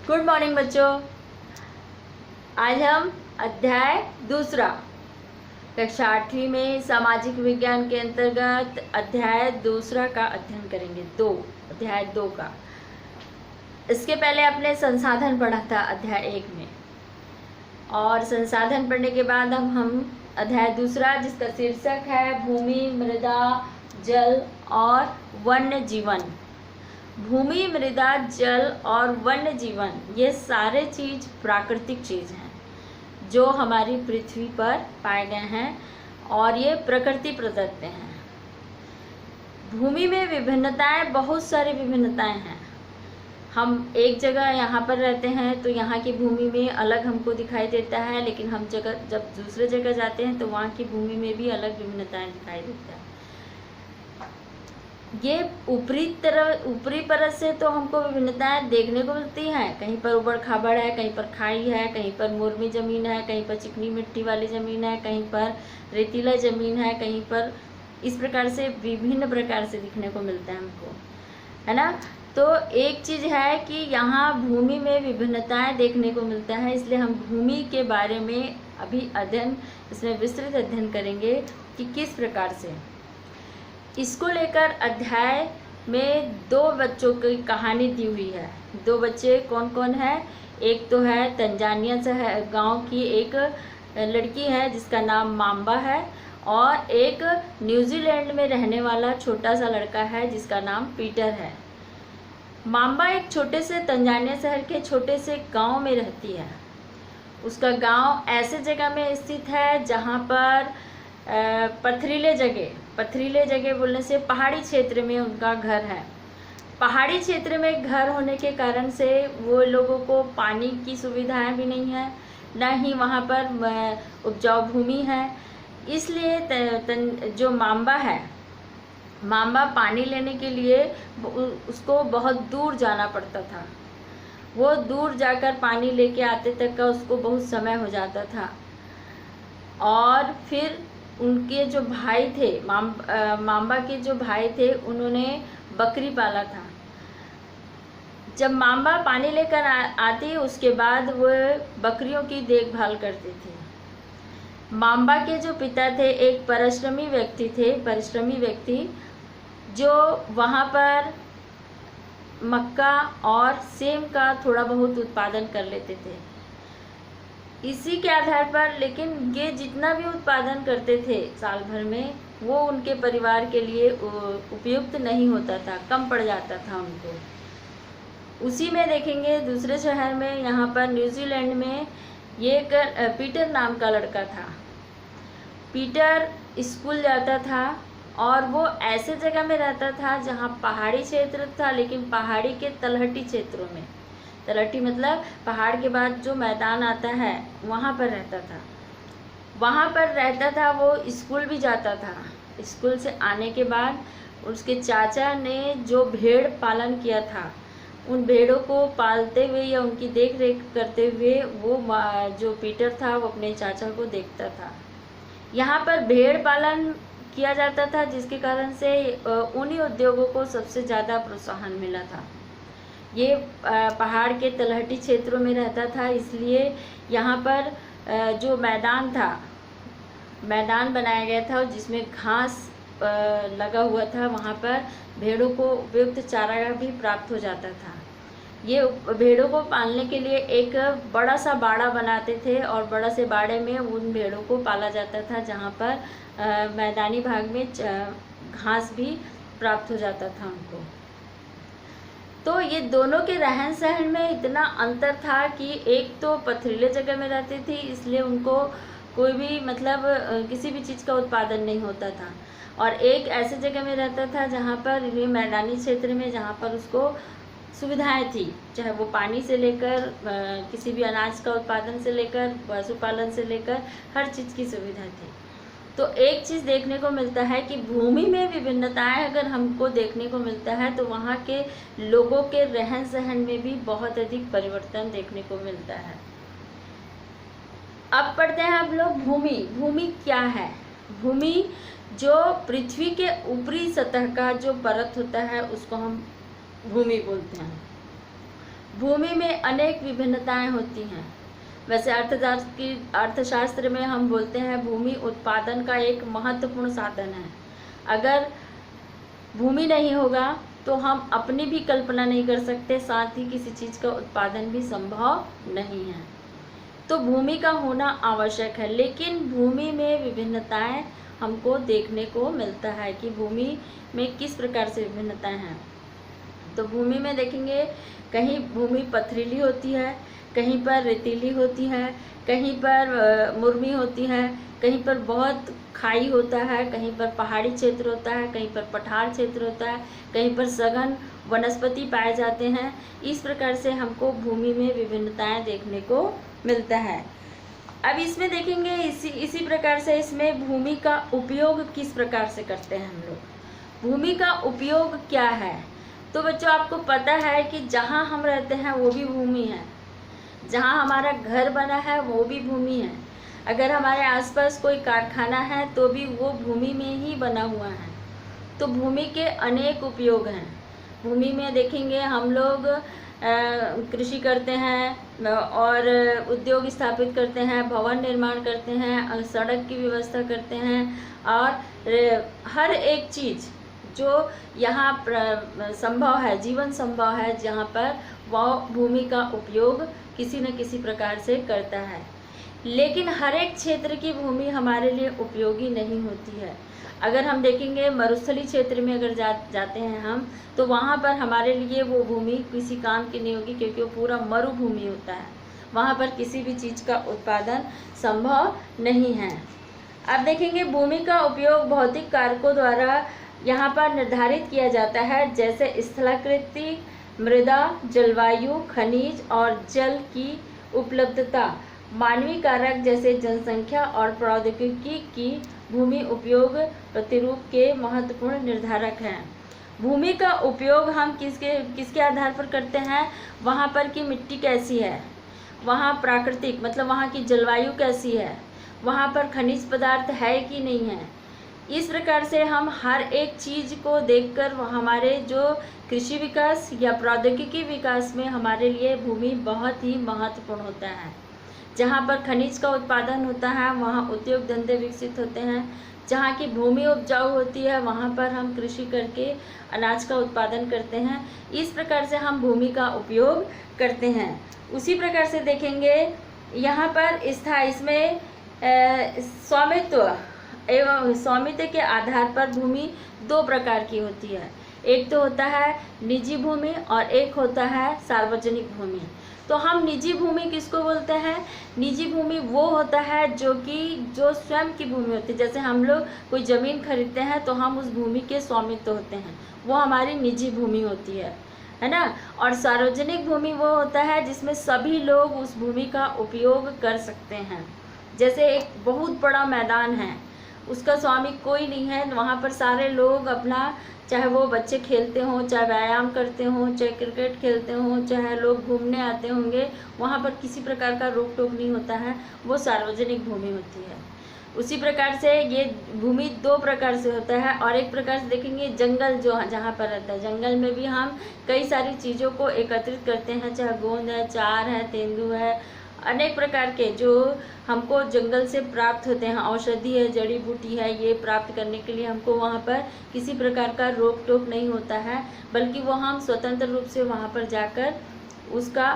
Good morning बच्चों। आज हम अध्याय दूसरा कक्षा 8वीं में सामाजिक विज्ञान के अंतर्गत अध्याय दूसरा का अध्ययन करेंगे। अध्याय 2 का। इसके पहले आपने संसाधन पढ़ा था अध्याय 1 में, और संसाधन पढ़ने के बाद अब हम अध्याय दूसरा, जिसका शीर्षक है भूमि, मृदा, जल और वन्य जीवन। भूमि, मृदा, जल और वन्य जीवन, ये सारे चीज प्राकृतिक चीज हैं जो हमारी पृथ्वी पर पाए गए हैं और ये प्रकृति प्रदत्त हैं। भूमि में विभिन्नताएं, बहुत सारी विभिन्नताएं हैं। हम एक जगह यहाँ पर रहते हैं तो यहाँ की भूमि में अलग हमको दिखाई देता है, लेकिन हम जब दूसरे जगह जाते हैं तो वहाँ की भूमि में भी अलग विभिन्नताएं दिखाई देता है। ये ऊपरी परत से तो हमको विभिन्नताएं देखने को मिलती हैं। कहीं पर उबड़ खाबड़ है, कहीं पर खाई है, कहीं पर मुर्मी ज़मीन है, कहीं पर चिकनी मिट्टी वाली ज़मीन है, कहीं पर रेतीला ज़मीन है, कहीं पर इस प्रकार से विभिन्न प्रकार से दिखने को मिलता है हमको, है ना। तो एक चीज़ है कि यहाँ भूमि में विभिन्नताएं देखने को मिलता है, इसलिए हम भूमि के बारे में अभी इसमें विस्तृत अध्ययन करेंगे कि किस प्रकार से। इसको लेकर अध्याय में 2 बच्चों की कहानी दी हुई है। 2 बच्चे कौन कौन है? एक तो है तंजानिया से गांव की एक लड़की है जिसका नाम माम्बा है, और एक न्यूजीलैंड में रहने वाला छोटा सा लड़का है जिसका नाम पीटर है। माम्बा एक छोटे से तंजानिया शहर के छोटे से गांव में रहती है। उसका गांव ऐसे जगह में स्थित है जहां पर पथरीले जगह बोलने से पहाड़ी क्षेत्र में उनका घर है। पहाड़ी क्षेत्र में घर होने के कारण से वो लोगों को पानी की सुविधाएं भी नहीं है, न ही वहाँ पर उपजाऊ भूमि है। इसलिए जो माम्बा पानी लेने के लिए उसको बहुत दूर जाना पड़ता था। वो दूर जाकर पानी लेके आते तक का उसको बहुत समय हो जाता था। और फिर उनके जो भाई थे, माम्बा के जो भाई थे, उन्होंने बकरी पाला था। जब माम्बा पानी लेकर आती उसके बाद वो बकरियों की देखभाल करते थे। माम्बा के जो पिता थे एक परिश्रमी व्यक्ति जो वहाँ पर मक्का और सेम का थोड़ा बहुत उत्पादन कर लेते थे। इसी के आधार पर, लेकिन ये जितना भी उत्पादन करते थे साल भर में, वो उनके परिवार के लिए उपयुक्त नहीं होता था, कम पड़ जाता था उनको। उसी में देखेंगे दूसरे शहर में, यहाँ पर न्यूजीलैंड में, ये पीटर नाम का लड़का था। पीटर स्कूल जाता था और वो ऐसे जगह में रहता था जहाँ पहाड़ी क्षेत्र था, लेकिन पहाड़ी के तलहटी क्षेत्रों में, तलहटी मतलब पहाड़ के बाद जो मैदान आता है, वहाँ पर रहता था। वो स्कूल भी जाता था। स्कूल से आने के बाद उसके चाचा ने जो भेड़ पालन किया था, उन भेड़ों को पालते हुए या उनकी देख रेख करते हुए वो जो पीटर था वो अपने चाचा को देखता था। यहाँ पर भेड़ पालन किया जाता था, जिसके कारण से उन्हीं उद्योगों को सबसे ज़्यादा प्रोत्साहन मिला था। ये पहाड़ के तलहटी क्षेत्रों में रहता था, इसलिए यहाँ पर जो मैदान बनाया गया था जिसमें घास लगा हुआ था, वहाँ पर भेड़ों को उपयुक्त चारा भी प्राप्त हो जाता था। ये भेड़ों को पालने के लिए एक बड़ा सा बाड़ा बनाते थे, और बड़ा से बाड़े में उन भेड़ों को पाला जाता था, जहाँ पर मैदानी भाग में घास भी प्राप्त हो जाता था उनको। तो ये दोनों के रहन सहन में इतना अंतर था कि एक तो पथरीले जगह में रहती थी, इसलिए उनको कोई भी किसी भी चीज़ का उत्पादन नहीं होता था, और एक ऐसे जगह में रहता था जहाँ पर ये मैदानी क्षेत्र में, जहाँ पर उसको सुविधाएं थी, चाहे वो पानी से लेकर किसी भी अनाज का उत्पादन से लेकर पशुपालन से लेकर हर चीज़ की सुविधा थी। तो एक चीज़ देखने को मिलता है कि भूमि में विभिन्नताएं अगर हमको देखने को मिलता है, तो वहाँ के लोगों के रहन सहन में भी बहुत अधिक परिवर्तन देखने को मिलता है। अब पढ़ते हैं हम लोग भूमि क्या है। भूमि जो पृथ्वी के ऊपरी सतह का जो परत होता है, उसको हम भूमि बोलते हैं। भूमि में अनेक विभिन्नताएं होती हैं। वैसे अर्थशास्त्र में हम बोलते हैं भूमि उत्पादन का एक महत्वपूर्ण साधन है। अगर भूमि नहीं होगा तो हम अपनी भी कल्पना नहीं कर सकते, साथ ही किसी चीज़ का उत्पादन भी संभव नहीं है। तो भूमि का होना आवश्यक है, लेकिन भूमि में विभिन्नताएं हमको देखने को मिलता है कि भूमि में किस प्रकार से विभिन्नताएं हैं। तो भूमि में देखेंगे कहीं भूमि पथरीली होती है, कहीं पर रेतीली होती है, कहीं पर मुर्मी होती है, कहीं पर बहुत खाई होता है, कहीं पर पहाड़ी क्षेत्र होता है, कहीं पर पठार क्षेत्र होता है, कहीं पर सघन वनस्पति पाए जाते हैं। इस प्रकार से हमको भूमि में विभिन्नताएं देखने को मिलता है। अब इसमें देखेंगे इसी प्रकार से इसमें भूमि का उपयोग किस प्रकार से करते हैं हम लोग। भूमि का उपयोग क्या है? तो बच्चों आपको पता है कि जहाँ हम रहते हैं वो भी भूमि है, जहाँ हमारा घर बना है वो भी भूमि है, अगर हमारे आसपास कोई कारखाना है तो भी वो भूमि में ही बना हुआ है। तो भूमि के अनेक उपयोग हैं। भूमि में देखेंगे हम लोग कृषि करते हैं और उद्योग स्थापित करते हैं, भवन निर्माण करते हैं, सड़क की व्यवस्था करते हैं और हर एक चीज़ जो यहाँ संभव है, जीवन संभव है, जहाँ पर वह भूमि का उपयोग किसी न किसी प्रकार से करता है। लेकिन हर एक क्षेत्र की भूमि हमारे लिए उपयोगी नहीं होती है। अगर हम देखेंगे मरुस्थली क्षेत्र में अगर जाते हैं हम, तो वहाँ पर हमारे लिए वो भूमि किसी काम की नहीं होगी, क्योंकि वो पूरा मरुभूमि होता है, वहाँ पर किसी भी चीज़ का उत्पादन संभव नहीं है। अब देखेंगे भूमि का उपयोग भौतिक कारकों द्वारा यहाँ पर निर्धारित किया जाता है, जैसे स्थलाकृति, मृदा, जलवायु, खनिज और जल की उपलब्धता। मानवीय कारक जैसे जनसंख्या और प्रौद्योगिकी की भूमि उपयोग प्रतिरूप के महत्वपूर्ण निर्धारक हैं। भूमि का उपयोग हम किसके आधार पर करते हैं? वहाँ पर की मिट्टी कैसी है, वहाँ प्राकृतिक मतलब वहाँ की जलवायु कैसी है, वहाँ पर खनिज पदार्थ है कि नहीं है। इस प्रकार से हम हर एक चीज़ को देखकर हमारे जो कृषि विकास या प्रौद्योगिकी विकास में हमारे लिए भूमि बहुत ही महत्वपूर्ण होता है। जहाँ पर खनिज का उत्पादन होता है वहाँ उद्योग धंधे विकसित होते हैं, जहाँ की भूमि उपजाऊ होती है वहाँ पर हम कृषि करके अनाज का उत्पादन करते हैं। इस प्रकार से हम भूमि का उपयोग करते हैं। उसी प्रकार से देखेंगे यहाँ पर इसमें स्वामित्व एवं स्वामित्व के आधार पर भूमि दो प्रकार की होती है। एक तो होता है निजी भूमि और एक होता है सार्वजनिक भूमि। तो हम निजी भूमि किसको बोलते हैं? निजी भूमि वो होता है जो स्वयं की भूमि होती है। जैसे हम लोग कोई ज़मीन खरीदते हैं तो हम उस भूमि के स्वामित्व होते हैं, वो हमारी निजी भूमि होती है ना। और सार्वजनिक भूमि वो होता है जिसमें सभी लोग उस भूमि का उपयोग कर सकते हैं। जैसे एक बहुत बड़ा मैदान है, उसका स्वामी कोई नहीं है, वहाँ पर सारे लोग अपना, चाहे वो बच्चे खेलते हों, चाहे व्यायाम करते हों, चाहे क्रिकेट खेलते हों, चाहे लोग घूमने आते होंगे, वहाँ पर किसी प्रकार का रोक टोक नहीं होता है, वो सार्वजनिक भूमि होती है। उसी प्रकार से ये भूमि दो प्रकार से होता है। और एक प्रकार से देखेंगे जंगल जो जहाँ पर रहता है, जंगल में भी हम कई सारी चीज़ों को एकत्रित करते हैं, चाहे गोंद है, चार है, तेंदू है, अनेक प्रकार के जो हमको जंगल से प्राप्त होते हैं, औषधि है, जड़ी बूटी है, ये प्राप्त करने के लिए हमको वहाँ पर किसी प्रकार का रोक टोक नहीं होता है, बल्कि वो हम स्वतंत्र रूप से वहाँ पर जाकर उसका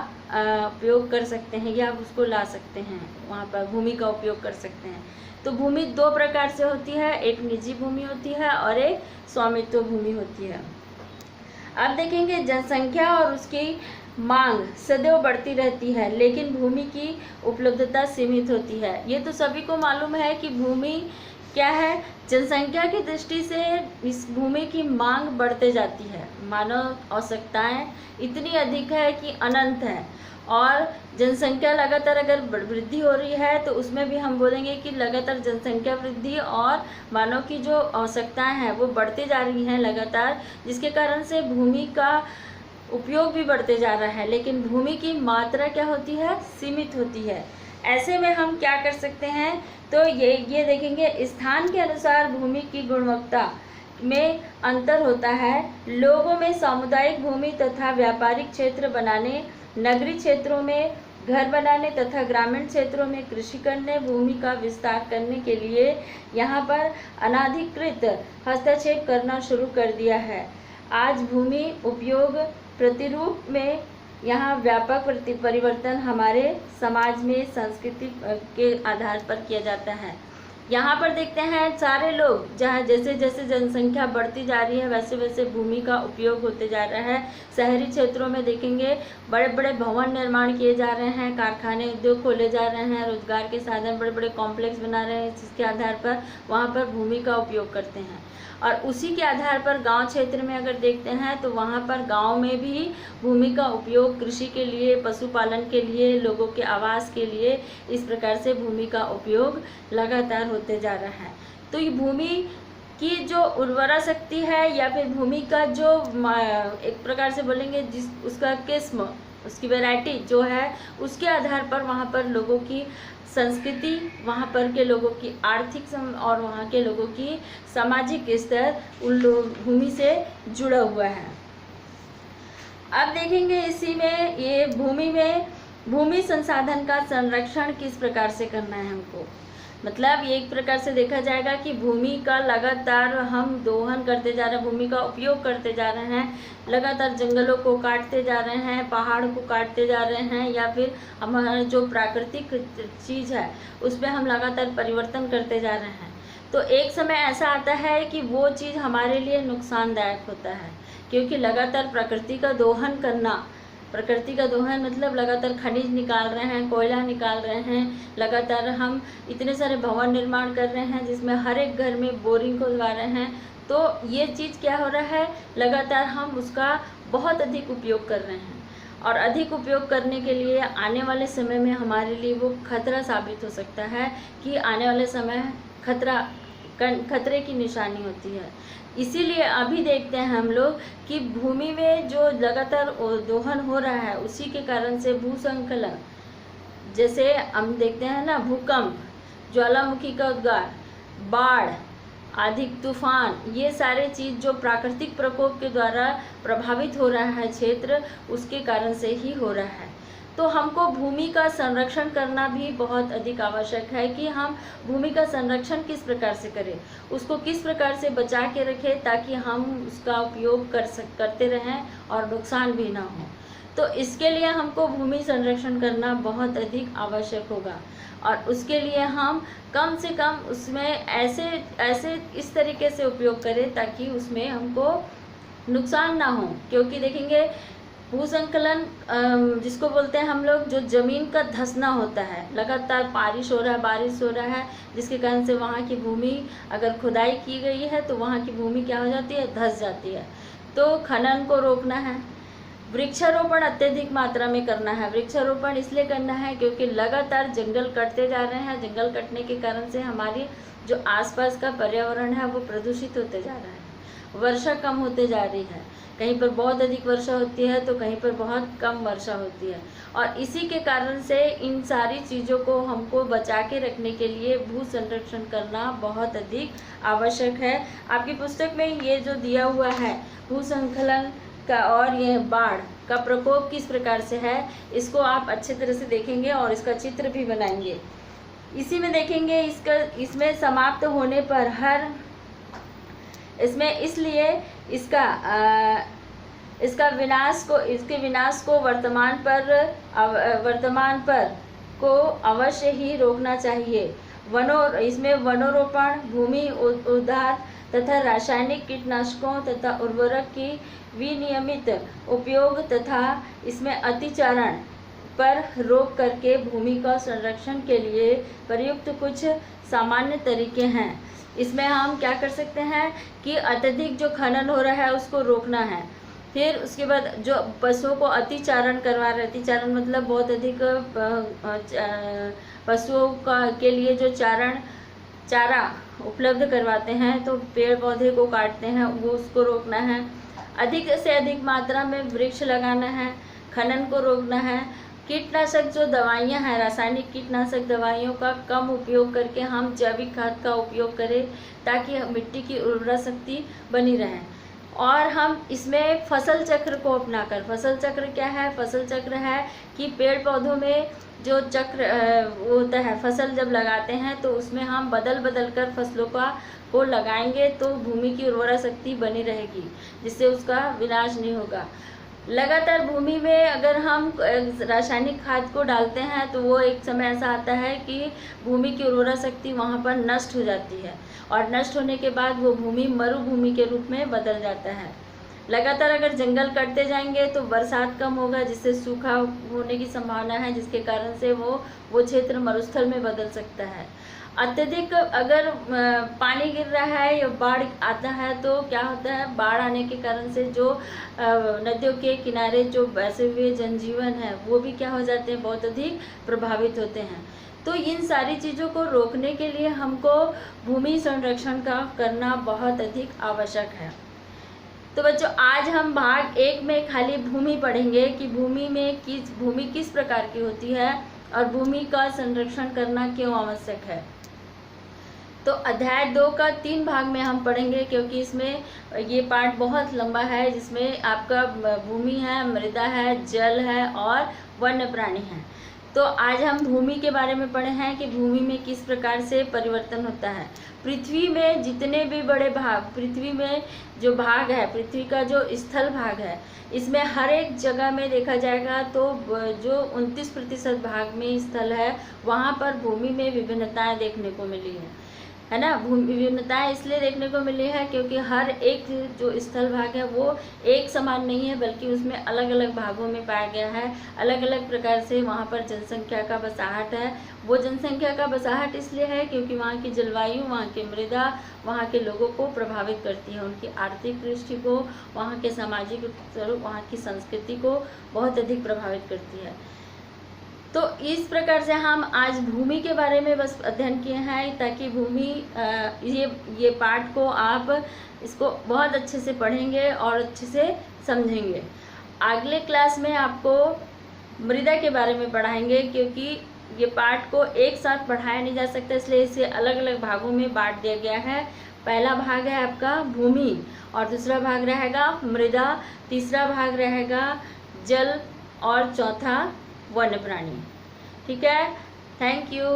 उपयोग कर सकते हैं या उसको ला सकते हैं, वहाँ पर भूमि का उपयोग कर सकते हैं। तो भूमि दो प्रकार से होती है, एक निजी भूमि होती है और एक स्वामित्व भूमि होती है। अब देखेंगे जनसंख्या और उसकी मांग सदैव बढ़ती रहती है, लेकिन भूमि की उपलब्धता सीमित होती है। ये तो सभी को मालूम है कि भूमि क्या है, जनसंख्या की दृष्टि से इस भूमि की मांग बढ़ते जाती है। मानव आवश्यकताएं इतनी अधिक है कि अनंत है, और जनसंख्या लगातार अगर वृद्धि हो रही है तो उसमें भी हम बोलेंगे कि लगातार जनसंख्या वृद्धि और मानव की जो आवश्यकताएं हैं वो बढ़ते जा रही हैं लगातार, जिसके कारण से भूमि का उपयोग भी बढ़ते जा रहा है, लेकिन भूमि की मात्रा क्या होती है, सीमित होती है। ऐसे में हम क्या कर सकते हैं, तो ये देखेंगे स्थान के अनुसार भूमि की गुणवत्ता में अंतर होता है। लोगों में सामुदायिक भूमि तथा व्यापारिक क्षेत्र बनाने, नगरीय क्षेत्रों में घर बनाने तथा ग्रामीण क्षेत्रों में कृषि करने, भूमि का विस्तार करने के लिए यहाँ पर अनाधिकृत हस्तक्षेप करना शुरू कर दिया है। आज भूमि उपयोग प्रतिरूप में यहाँ व्यापक परिवर्तन हमारे समाज में संस्कृति के आधार पर किया जाता है। यहाँ पर देखते हैं सारे लोग, जहाँ जैसे जैसे जनसंख्या बढ़ती जा रही है वैसे वैसे भूमि का उपयोग होते जा रहा है। शहरी क्षेत्रों में देखेंगे बड़े बड़े भवन निर्माण किए जा रहे हैं, कारखाने उद्योग खोले जा रहे हैं, रोजगार के साधन बड़े बड़े कॉम्प्लेक्स बना रहे हैं, जिसके आधार पर वहाँ पर भूमि का उपयोग करते हैं। और उसी के आधार पर गांव क्षेत्र में अगर देखते हैं तो वहाँ पर गांव में भी भूमि का उपयोग कृषि के लिए, पशुपालन के लिए, लोगों के आवास के लिए, इस प्रकार से भूमि का उपयोग लगातार होते जा रहा है। तो ये भूमि की जो उर्वरा शक्ति है या फिर भूमि का जो एक प्रकार से बोलेंगे जिस उसका किस्म, उसकी वैरायटी जो है, उसके आधार पर वहाँ पर लोगों की संस्कृति, वहाँ पर के लोगों की आर्थिक और वहाँ के लोगों की सामाजिक स्तर उन भूमि से जुड़ा हुआ है। अब देखेंगे इसी में ये भूमि में भूमि संसाधन का संरक्षण किस प्रकार से करना है हमको। मतलब ये एक प्रकार से देखा जाएगा कि भूमि का लगातार हम दोहन करते जा रहे हैं, भूमि का उपयोग करते जा रहे हैं, लगातार जंगलों को काटते जा रहे हैं, पहाड़ को काटते जा रहे हैं, या फिर हमारा जो प्राकृतिक चीज़ है उसमें हम लगातार परिवर्तन करते जा रहे हैं। तो एक समय ऐसा आता है कि वो चीज़ हमारे लिए नुकसानदायक होता है, क्योंकि लगातार प्रकृति का दोहन करना, प्रकृति का दोहन मतलब लगातार खनिज निकाल रहे हैं, कोयला निकाल रहे हैं, लगातार हम इतने सारे भवन निर्माण कर रहे हैं जिसमें हर एक घर में बोरिंग खुलवा रहे हैं। तो ये चीज़ क्या हो रहा है, लगातार हम उसका बहुत अधिक उपयोग कर रहे हैं, और अधिक उपयोग करने के लिए आने वाले समय में हमारे लिए वो खतरा साबित हो सकता है कि आने वाले समय खतरे की निशानी होती है। इसीलिए अभी देखते हैं हम लोग कि भूमि में जो लगातार दोहन हो रहा है उसी के कारण से भूसंकलन, जैसे हम देखते हैं ना, भूकंप, ज्वालामुखी का उद्गार, बाढ़, अधिक तूफान, ये सारे चीज़ जो प्राकृतिक प्रकोप के द्वारा प्रभावित हो रहा है क्षेत्र, उसके कारण से ही हो रहा है। तो हमको भूमि का संरक्षण करना भी बहुत अधिक आवश्यक है कि हम भूमि का संरक्षण किस प्रकार से करें, उसको किस प्रकार से बचा के रखें ताकि हम उसका उपयोग करते रहें और नुकसान भी ना हो। तो इसके लिए हमको भूमि संरक्षण करना बहुत अधिक आवश्यक होगा, और उसके लिए हम कम से कम उसमें ऐसे इस तरीके से उपयोग करें ताकि उसमें हमको नुकसान ना हो। क्योंकि देखेंगे भूसंकलन जिसको बोलते हैं हम लोग, जो ज़मीन का धंसना होता है, लगातार बारिश हो रहा है जिसके कारण से वहाँ की भूमि अगर खुदाई की गई है तो वहाँ की भूमि क्या हो जाती है, धंस जाती है। तो खनन को रोकना है, वृक्षारोपण अत्यधिक मात्रा में करना है। वृक्षारोपण इसलिए करना है क्योंकि लगातार जंगल कटते जा रहे हैं, जंगल कटने के कारण से हमारी जो आसपास का पर्यावरण है वो प्रदूषित होते जा रहा है, वर्षा कम होते जा रही है, कहीं पर बहुत अधिक वर्षा होती है तो कहीं पर बहुत कम वर्षा होती है। और इसी के कारण से इन सारी चीज़ों को हमको बचा के रखने के लिए भू संरक्षण करना बहुत अधिक आवश्यक है। आपकी पुस्तक में ये जो दिया हुआ है भूस्खलन का और ये बाढ़ का प्रकोप किस प्रकार से है, इसको आप अच्छे तरह से देखेंगे और इसका चित्र भी बनाएंगे। इसी में देखेंगे इसमें समाप्त होने पर इसलिए इसके विनाश को वर्तमान पर को अवश्य ही रोकना चाहिए। इसमें वनोरोपण, भूमि उद्धार तथा रासायनिक कीटनाशकों तथा उर्वरक की विनियमित उपयोग तथा इसमें अतिचारण पर रोक करके भूमि का संरक्षण के लिए प्रयुक्त कुछ सामान्य तरीके हैं। इसमें हम क्या कर सकते हैं कि अत्यधिक जो खनन हो रहा है उसको रोकना है। फिर उसके बाद जो पशुओं को अतिचारण करवा रहे, अतिचारण मतलब बहुत अधिक पशुओं के लिए जो चारा उपलब्ध करवाते हैं तो पेड़ पौधे को काटते हैं, वो उसको रोकना है। अधिक से अधिक मात्रा में वृक्ष लगाना है, खनन को रोकना है, कीटनाशक जो दवाइयाँ हैं, रासायनिक कीटनाशक दवाइयों का कम उपयोग करके हम जैविक खाद का उपयोग करें, ताकि मिट्टी की उर्वरा शक्ति बनी रहे। और हम इसमें फसल चक्र को अपनाकर, फसल चक्र क्या है? फसल चक्र है कि पेड़ पौधों में जो चक्र होता है, फसल जब लगाते हैं तो उसमें हम बदल बदल कर फसलों को लगाएंगे तो भूमि की उर्वरा शक्ति बनी रहेगी, जिससे उसका विनाश नहीं होगा। लगातार भूमि में अगर हम रासायनिक खाद को डालते हैं तो वो एक समय ऐसा आता है कि भूमि की उर्वरा शक्ति वहाँ पर नष्ट हो जाती है, और नष्ट होने के बाद वो भूमि मरुभूमि के रूप में बदल जाता है। लगातार अगर जंगल कटते जाएंगे तो बरसात कम होगा, जिससे सूखा होने की संभावना है, जिसके कारण से वो क्षेत्र मरुस्थल में बदल सकता है। अत्यधिक अगर पानी गिर रहा है या बाढ़ आता है तो क्या होता है? बाढ़ आने के कारण से जो नदियों के किनारे जो बसे हुए जनजीवन है वो भी क्या हो जाते हैं? बहुत अधिक प्रभावित होते हैं। तो इन सारी चीज़ों को रोकने के लिए हमको भूमि संरक्षण का करना बहुत अधिक आवश्यक है। तो बच्चों, आज हम भाग 1 में खाली भूमि पढ़ेंगे कि भूमि किस प्रकार की होती है और भूमि का संरक्षण करना क्यों आवश्यक है। तो अध्याय 2 का 3 भाग में हम पढ़ेंगे, क्योंकि इसमें ये पार्ट बहुत लंबा है, जिसमें आपका भूमि है, मृदा है, जल है और वन्य प्राणी है। तो आज हम भूमि के बारे में पढ़े हैं कि भूमि में किस प्रकार से परिवर्तन होता है। पृथ्वी में जितने भी बड़े भाग, पृथ्वी में जो भाग है, पृथ्वी का जो स्थल भाग है, इसमें हर एक जगह में देखा जाएगा तो जो 29% भाग में स्थल है, वहाँ पर भूमि में विभिन्नताएं देखने को मिली है ना। विभिन्नताएं इसलिए देखने को मिली है क्योंकि हर एक जो स्थल भाग है वो एक समान नहीं है, बल्कि उसमें अलग अलग भागों में पाया गया है। अलग अलग प्रकार से वहाँ पर जनसंख्या का बसाहट है। वो जनसंख्या का बसाहट इसलिए है क्योंकि वहाँ की जलवायु, वहाँ की मृदा, वहाँ के लोगों को प्रभावित करती है, उनकी आर्थिक दृष्टि को, वहाँ के सामाजिक स्वरूप, वहाँ की संस्कृति को बहुत अधिक प्रभावित करती है। तो इस प्रकार से हम आज भूमि के बारे में बस अध्ययन किए हैं, ताकि भूमि ये पाठ को आप इसको बहुत अच्छे से पढ़ेंगे और अच्छे से समझेंगे। अगले क्लास में आपको मृदा के बारे में पढ़ाएंगे, क्योंकि ये पाठ को एक साथ पढ़ाया नहीं जा सकता, इसलिए इसे अलग अलग भागों में बांट दिया गया है। पहला भाग है आपका भूमि, और दूसरा भाग रहेगा मृदा, तीसरा भाग रहेगा जल, और चौथा वन्य प्राणी। ठीक है, थैंक यू।